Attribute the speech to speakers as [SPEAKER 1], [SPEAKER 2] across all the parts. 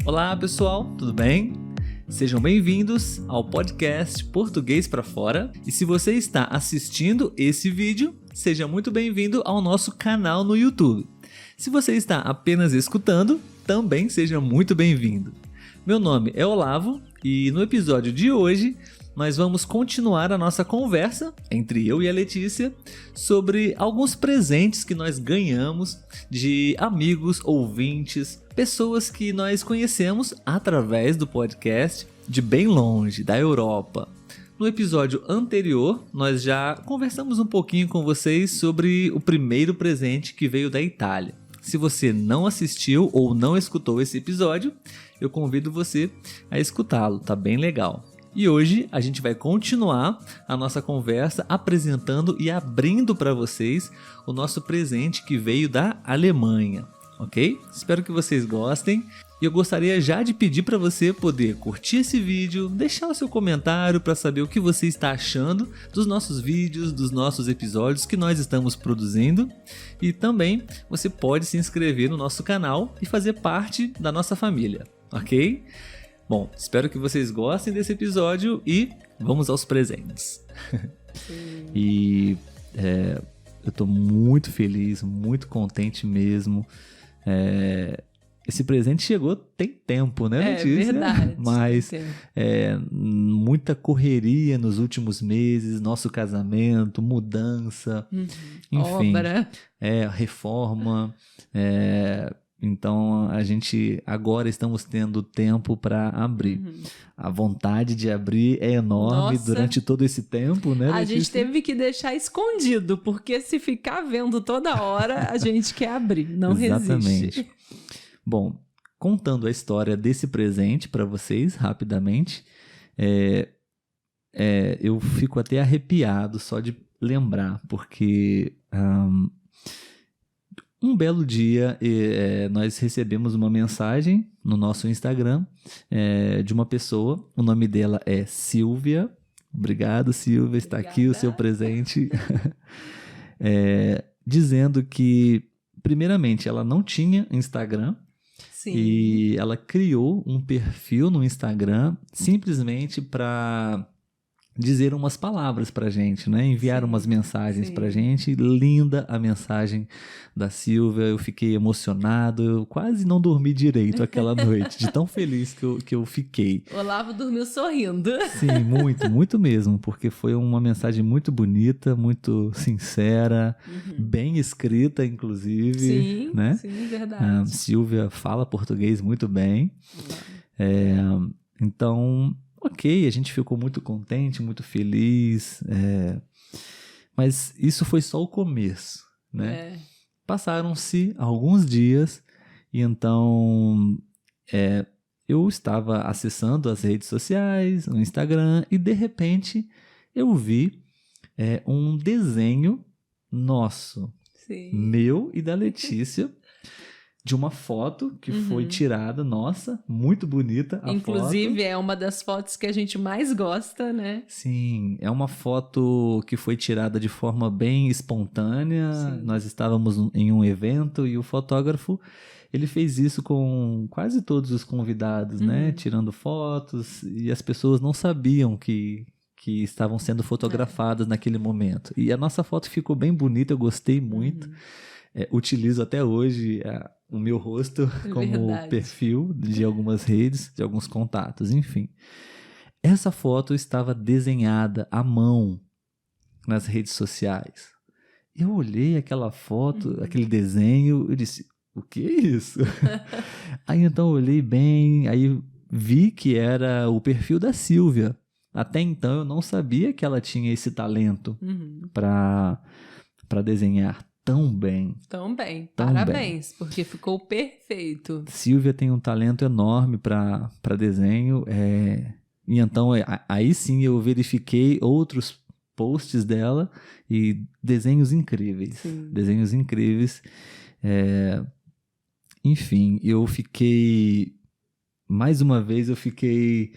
[SPEAKER 1] Olá pessoal, tudo bem? Sejam bem-vindos ao podcast Português para Fora. E se você está assistindo esse vídeo, seja muito bem-vindo ao nosso canal no YouTube. Se você está apenas escutando, também seja muito bem-vindo. Meu nome é Olavo e no episódio de hoje nós vamos continuar a nossa conversa entre eu e a Letícia sobre alguns presentes que nós ganhamos de amigos, ouvintes, pessoas que nós conhecemos através do podcast de bem longe, da Europa. No episódio anterior, nós já conversamos um pouquinho com vocês sobre o primeiro presente que veio da Itália. Se você não assistiu ou não escutou esse episódio, eu convido você a escutá-lo, tá bem legal. E hoje a gente vai continuar a nossa conversa apresentando e abrindo para vocês o nosso presente que veio da Alemanha, ok? Espero que vocês gostem. E eu gostaria já de pedir para você poder curtir esse vídeo, deixar o seu comentário para saber o que você está achando dos nossos vídeos, dos nossos episódios que nós estamos produzindo. E também você pode se inscrever no nosso canal e fazer parte da nossa família, ok? Bom, espero que vocês gostem desse episódio e vamos aos presentes. E eu tô muito feliz, muito contente mesmo. Esse presente chegou tem tempo, né, Letícia?
[SPEAKER 2] É verdade.
[SPEAKER 1] Mas muita correria nos últimos meses, nosso casamento, mudança, enfim.
[SPEAKER 2] Obra.
[SPEAKER 1] Reforma. Então a gente agora estamos tendo tempo para abrir. A vontade de abrir é enorme. Nossa. Durante todo esse tempo, né, Letícia?
[SPEAKER 2] A gente teve que deixar escondido, porque se ficar vendo toda hora, a gente quer abrir, não
[SPEAKER 1] Exatamente.
[SPEAKER 2] Resiste.
[SPEAKER 1] Bom, contando a história desse presente para vocês rapidamente, eu fico até arrepiado só de lembrar, porque um belo dia nós recebemos uma mensagem no nosso Instagram de uma pessoa, o nome dela é Silvia. Obrigado, Silvia, está aqui o seu presente. Dizendo que, primeiramente, ela não tinha Instagram.
[SPEAKER 2] Sim.
[SPEAKER 1] E ela criou um perfil no Instagram simplesmente para dizer umas palavras pra gente, né? Enviar umas mensagens pra gente. Linda a mensagem da Silvia. Eu fiquei emocionado. Eu quase não dormi direito aquela noite, de tão feliz que eu fiquei.
[SPEAKER 2] Olavo dormiu sorrindo.
[SPEAKER 1] Sim, muito, muito mesmo, porque foi uma mensagem muito bonita, muito sincera, bem escrita, inclusive.
[SPEAKER 2] Sim,
[SPEAKER 1] né?
[SPEAKER 2] Sim, verdade.
[SPEAKER 1] Silvia fala português muito bem. Então, ok, a gente ficou muito contente, muito feliz, mas isso foi só o começo, né? Passaram-se alguns dias e então eu estava acessando as redes sociais, o Instagram, e de repente eu vi um desenho nosso, meu e da Letícia, de uma foto que foi tirada, nossa, muito bonita a
[SPEAKER 2] Inclusive,
[SPEAKER 1] foto.
[SPEAKER 2] É uma das fotos que a gente mais gosta, né?
[SPEAKER 1] Sim, é uma foto que foi tirada de forma bem espontânea. Sim. Nós estávamos em um evento e o fotógrafo, ele fez isso com quase todos os convidados, né? Tirando fotos, e as pessoas não sabiam que estavam sendo fotografadas naquele momento. E a nossa foto ficou bem bonita, eu gostei muito. Utilizo até hoje o meu rosto como perfil de algumas redes, de alguns contatos, enfim. Essa foto estava desenhada à mão nas redes sociais. Eu olhei aquela foto, aquele desenho, eu disse, o que é isso? Aí então eu olhei bem, aí vi que era o perfil da Silvia. Até então eu não sabia que ela tinha esse talento para desenhar tão bem.
[SPEAKER 2] Tão bem. Parabéns, porque ficou perfeito.
[SPEAKER 1] Silvia tem um talento enorme para desenho. E então, aí sim eu verifiquei outros posts dela e desenhos incríveis. Sim. Desenhos incríveis. Enfim, eu fiquei... Mais uma vez eu fiquei...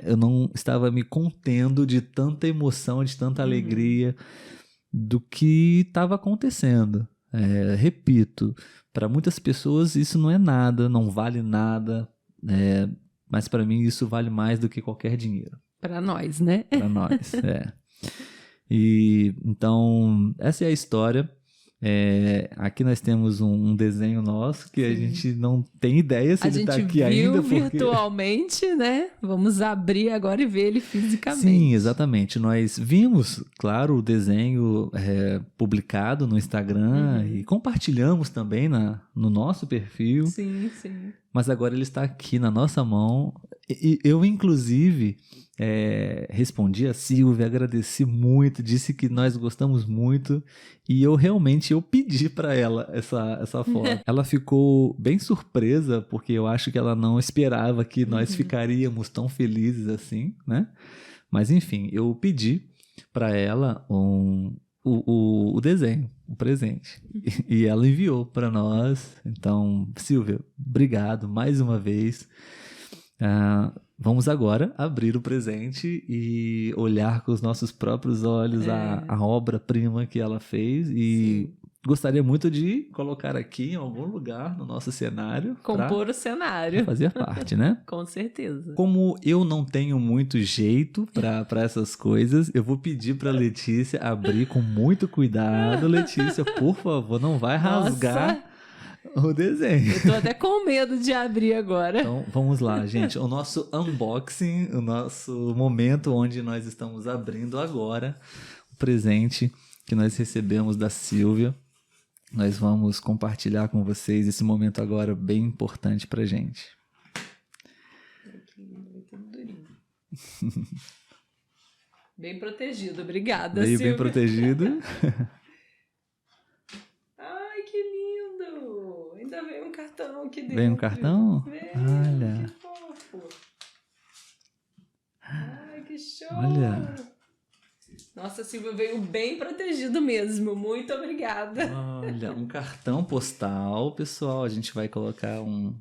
[SPEAKER 1] eu não estava me contendo de tanta emoção, de tanta alegria do que estava acontecendo. Repito, para muitas pessoas isso não é nada, não vale nada. mas para mim isso vale mais do que qualquer dinheiro.
[SPEAKER 2] Para nós, né?
[SPEAKER 1] Para nós, E então, essa é a história. Aqui nós temos um desenho nosso que a gente não tem ideia se ele está aqui ainda.
[SPEAKER 2] A gente viu virtualmente, né? Vamos abrir agora e ver ele fisicamente.
[SPEAKER 1] Sim, exatamente. Nós vimos, claro, o desenho publicado no Instagram e compartilhamos também no nosso perfil.
[SPEAKER 2] Sim, sim.
[SPEAKER 1] Mas agora ele está aqui na nossa mão. E eu, inclusive, respondi a Silvia, agradeci muito, disse que nós gostamos muito e eu pedi para ela essa foto. Ela ficou bem surpresa porque eu acho que ela não esperava que nós ficaríamos tão felizes assim, né? Mas enfim, eu pedi para ela o desenho, o presente. E ela enviou para nós. Então, Silvia, obrigado mais uma vez. Vamos agora abrir o presente e olhar com os nossos próprios olhos a obra-prima que ela fez. E gostaria muito de colocar aqui em algum lugar no nosso cenário.
[SPEAKER 2] Compor o cenário.
[SPEAKER 1] Fazer parte, né?
[SPEAKER 2] Com certeza.
[SPEAKER 1] Como eu não tenho muito jeito para essas coisas, eu vou pedir para Letícia abrir com muito cuidado. Letícia, por favor, não vai rasgar o desenho.
[SPEAKER 2] Eu tô até com medo de abrir agora.
[SPEAKER 1] Então, vamos lá, gente. O nosso unboxing, o nosso momento onde nós estamos abrindo agora o presente que nós recebemos da Silvia. Nós vamos compartilhar com vocês esse momento agora bem importante pra gente.
[SPEAKER 2] Bem protegido, obrigada,
[SPEAKER 1] Veio
[SPEAKER 2] Silvia.
[SPEAKER 1] bem protegido.
[SPEAKER 2] Ai, que lindo! Ainda veio um cartão aqui dentro.
[SPEAKER 1] Veio um cartão?
[SPEAKER 2] Veio,
[SPEAKER 1] olha.
[SPEAKER 2] Que fofo. Ai, que show!
[SPEAKER 1] Olha.
[SPEAKER 2] Nossa, Silvia, veio bem protegido mesmo. Muito obrigada.
[SPEAKER 1] Olha, um cartão postal, pessoal. A gente vai colocar um...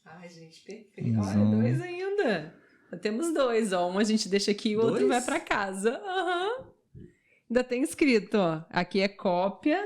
[SPEAKER 2] Ai, gente, perfeito. Olha, 2 ainda. Já temos 2, ó. Um a gente deixa aqui e o outro vai pra casa. Ainda tem escrito, ó. Aqui é cópia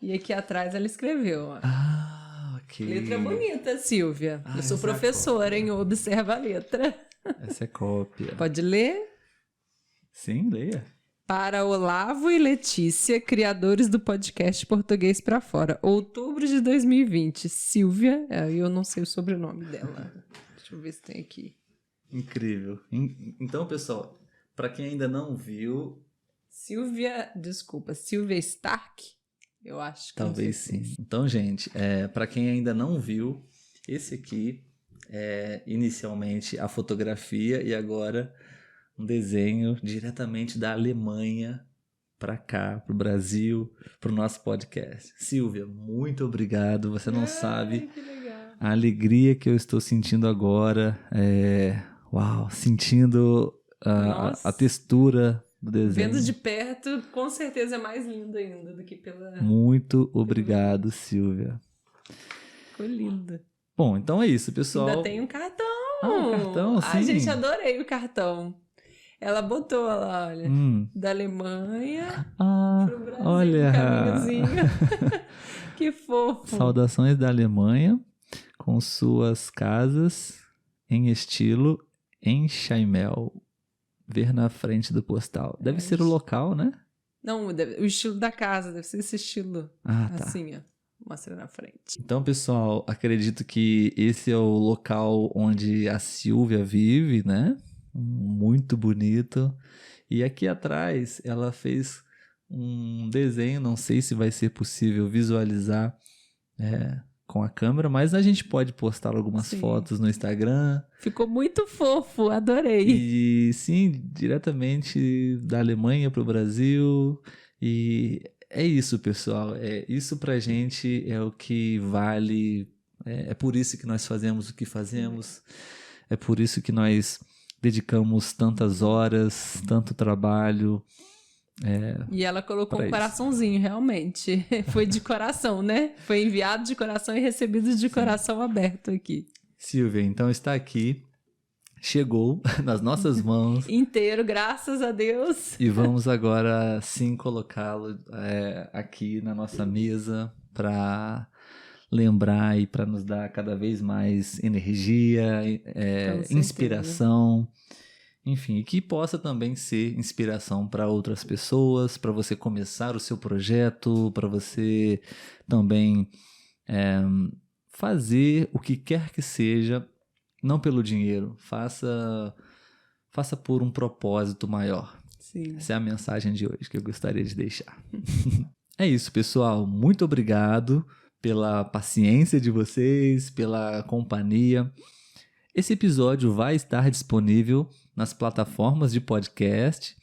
[SPEAKER 2] e aqui atrás ela escreveu, ó.
[SPEAKER 1] Ok.
[SPEAKER 2] Letra bonita, Silvia. Eu sou professora, hein? Observa a letra.
[SPEAKER 1] Essa é cópia.
[SPEAKER 2] Pode ler?
[SPEAKER 1] Sim, leia.
[SPEAKER 2] Para Olavo e Letícia, criadores do podcast Português pra Fora. Outubro de 2020. Silvia, eu não sei o sobrenome dela. Deixa eu ver se tem aqui.
[SPEAKER 1] Incrível. Então, pessoal, para quem ainda não viu...
[SPEAKER 2] Silvia Stark? Eu acho que
[SPEAKER 1] talvez sim. Então, gente, para quem ainda não viu, esse aqui é inicialmente a fotografia e agora um desenho diretamente da Alemanha para cá, para o Brasil, para o nosso podcast. Silvia, muito obrigado. Você não sabe a alegria que eu estou sentindo agora. Uau, sentindo a textura do desenho.
[SPEAKER 2] Vendo de perto, com certeza é mais lindo ainda do que pela...
[SPEAKER 1] Muito obrigado, Silvia.
[SPEAKER 2] Ficou linda.
[SPEAKER 1] Bom, então é isso, pessoal.
[SPEAKER 2] Ainda tem um cartão.
[SPEAKER 1] Um cartão, sim.
[SPEAKER 2] Ai, gente, adorei o cartão. Ela botou lá, olha, da Alemanha pro Brasil,
[SPEAKER 1] olha.
[SPEAKER 2] caminhozinho. Que fofo.
[SPEAKER 1] Saudações da Alemanha, com suas casas em estilo Enxaimel. Ver na frente do postal. Deve ser o local, né?
[SPEAKER 2] Não, o estilo da casa, deve ser esse estilo.
[SPEAKER 1] Tá.
[SPEAKER 2] Assim, ó. Mostra na frente.
[SPEAKER 1] Então, pessoal, acredito que esse é o local onde a Silvia vive, né? Muito bonito. E aqui atrás ela fez um desenho, não sei se vai ser possível visualizar com a câmera, mas a gente pode postar algumas fotos no Instagram.
[SPEAKER 2] Ficou muito fofo, adorei.
[SPEAKER 1] E sim, diretamente da Alemanha para o Brasil. E é isso, pessoal. Isso pra gente é o que vale. É por isso que nós fazemos o que fazemos. É por isso que nós dedicamos tantas horas, tanto trabalho.
[SPEAKER 2] E ela colocou um coraçãozinho, realmente. Foi de coração, né? Foi enviado de coração e recebido de coração aberto aqui.
[SPEAKER 1] Silvia, então está aqui. Chegou nas nossas mãos.
[SPEAKER 2] Inteiro, graças a Deus.
[SPEAKER 1] E vamos agora sim colocá-lo aqui na nossa mesa para lembrar e para nos dar cada vez mais energia, inspiração, enfim, que possa também ser inspiração para outras pessoas, para você começar o seu projeto, para você também fazer o que quer que seja, não pelo dinheiro, faça por um propósito maior.
[SPEAKER 2] Sim.
[SPEAKER 1] Essa é a mensagem de hoje que eu gostaria de deixar. É isso, pessoal. Muito obrigado pela paciência de vocês, pela companhia. Esse episódio vai estar disponível nas plataformas de podcast,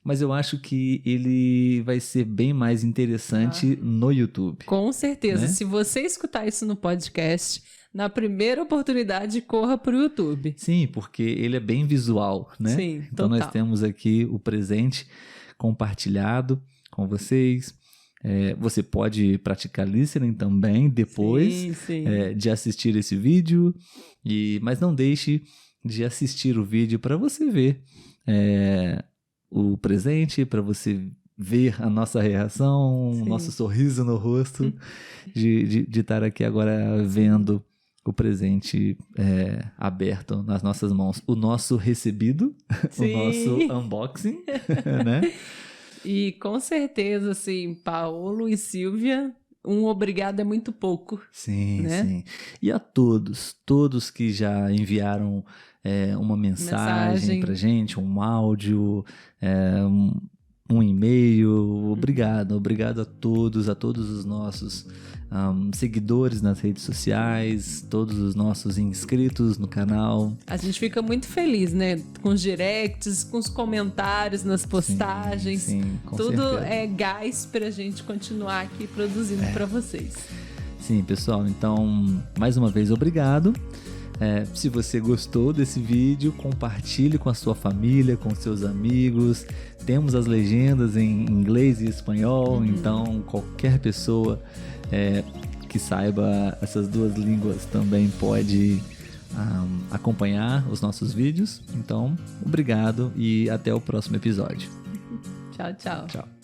[SPEAKER 1] mas eu acho que ele vai ser bem mais interessante no YouTube.
[SPEAKER 2] Com certeza.
[SPEAKER 1] Né?
[SPEAKER 2] Se você escutar isso no podcast, na primeira oportunidade, corra para o YouTube.
[SPEAKER 1] Sim, porque ele é bem visual, né?
[SPEAKER 2] Sim,
[SPEAKER 1] então
[SPEAKER 2] total.
[SPEAKER 1] Nós temos aqui o presente compartilhado com vocês. Você pode praticar listening também depois de assistir esse vídeo, mas não deixe de assistir o vídeo para você ver o presente, para você ver a nossa reação, o nosso sorriso no rosto de estar aqui agora vendo o presente aberto nas nossas mãos. O nosso recebido, o nosso unboxing, né?
[SPEAKER 2] E com certeza, assim, Paulo e Silvia, um obrigado é muito pouco.
[SPEAKER 1] Sim,
[SPEAKER 2] né?
[SPEAKER 1] sim. E a todos que já enviaram uma mensagem pra gente, um áudio, um e-mail, obrigado a todos os nossos seguidores nas redes sociais, todos os nossos inscritos no canal.
[SPEAKER 2] A gente fica muito feliz, né? Com os directs, com os comentários nas postagens.
[SPEAKER 1] Sim, com
[SPEAKER 2] tudo
[SPEAKER 1] certeza.
[SPEAKER 2] é gás pra gente continuar aqui produzindo pra vocês.
[SPEAKER 1] Sim, pessoal, então, mais uma vez, obrigado. Se você gostou desse vídeo, compartilhe com a sua família, com seus amigos. Temos as legendas em inglês e espanhol, então qualquer pessoa que saiba essas duas línguas também pode acompanhar os nossos vídeos. Então, obrigado e até o próximo episódio.
[SPEAKER 2] Tchau, tchau.
[SPEAKER 1] Tchau.